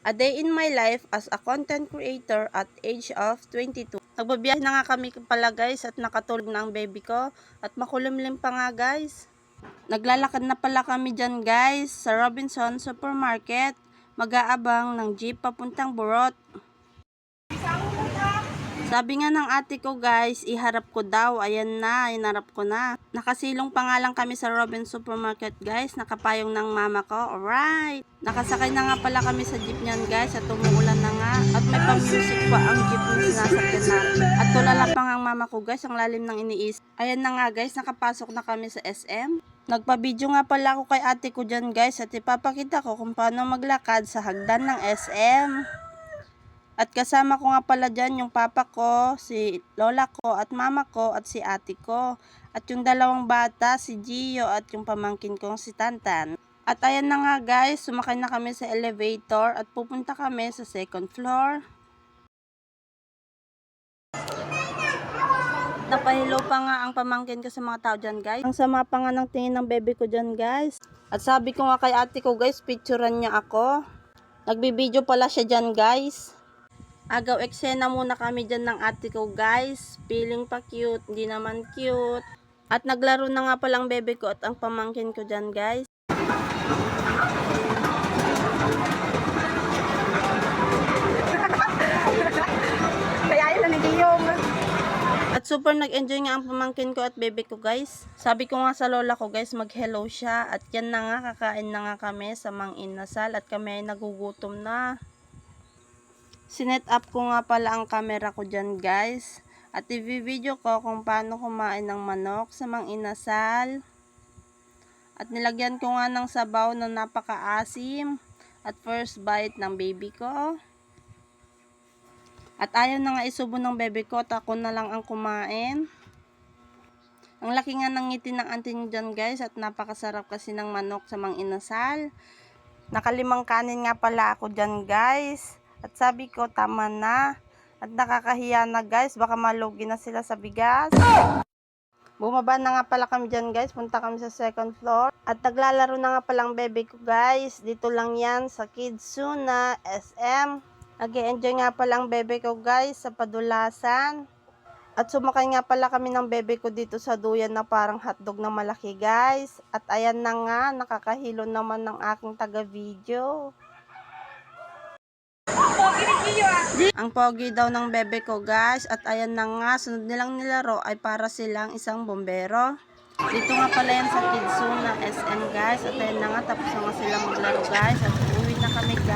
A day in my life as a content creator at age of 22. Nagbabiyahe na nga kami pala guys at nakatulog na ang baby ko at makulimlim pa nga guys. Naglalakad na pala kami dyan guys sa Robinson Supermarket. Mag-aabang ng jeep papuntang Burot. Sabi nga ng ate ko guys, iharap ko daw. Ayan na, inarap ko na. Nakasilong pa nga lang kami sa Robin Supermarket guys. Nakapayong ng mama ko. Alright. Nakasakay na nga pala kami sa jeep niyan guys. At umuulan na nga. At may pang-music pa ang jeep na sinasakyan natin. At tulala pa nga ang mama ko guys. Ang lalim ng iniis. Ayan na nga guys, nakapasok na kami sa SM. Nagpa-video nga pala ako kay ate ko dyan guys. At ipapakita ko kung paano maglakad sa hagdan ng SM. At kasama ko nga pala dyan yung papa ko, si lola ko at mama ko at si ate ko. At yung dalawang bata, si Gio at yung pamangkin kong si Tantan. At ayan na nga guys, sumakay na kami sa elevator at pupunta kami sa second floor. Napahilo pa nga ang pamangkin ko sa mga tao dyan guys. Ang sama pa nga ng tingin ng baby ko dyan guys. At sabi ko nga kay ate ko guys, picturean niya ako. Nagbibideo pala siya dyan guys. Agaw eksena muna kami dyan ng ate ko guys. Feeling pa cute, hindi naman cute. At naglaro na nga palang bebe ko at ang pamangkin ko dyan guys. Kaya yun na yung. At super nag-enjoy nga ang pamangkin ko at bebe ko guys. Sabi ko nga sa lola ko guys, mag-hello siya. At yan na nga, kakain na nga kami sa Mang Inasal at kami ay nagugutom na. Sinet up ko nga pala ang camera ko dyan guys. At i-video ko kung paano kumain ng manok sa Mang Inasal. At nilagyan ko nga ng sabaw na napakaasim. At first bite ng baby ko. At ayaw na nga isubo ng baby ko at ako na lang ang kumain. Ang laki nga ng ngiti ng auntie nyo dyan guys. At napakasarap kasi ng manok sa Mang Inasal. Nakalimang kanin nga pala ako dyan guys. At sabi ko, tama na. At nakakahiya na guys, baka malugi na sila sa bigas. Bumaba na nga pala kami dyan guys, punta kami sa second floor. At naglalaro na nga palang bebe ko guys. Dito lang yan sa Kidsuna SM. Nag-e-enjoy nga palang bebe ko guys sa padulasan. At sumakay nga pala kami ng bebe ko dito sa duyan na parang hotdog na malaki guys. At ayan na nga, nakakahilo naman ng aking taga-video. Ang pogi daw ng bebe ko guys. At ayan na nga, sunod nilang nilaro ay para silang isang bombero. Dito nga pala yan sa Kidsuna SM guys. At ayan na nga, tapos na nga silang maglaro guys. At uwi na kami guys.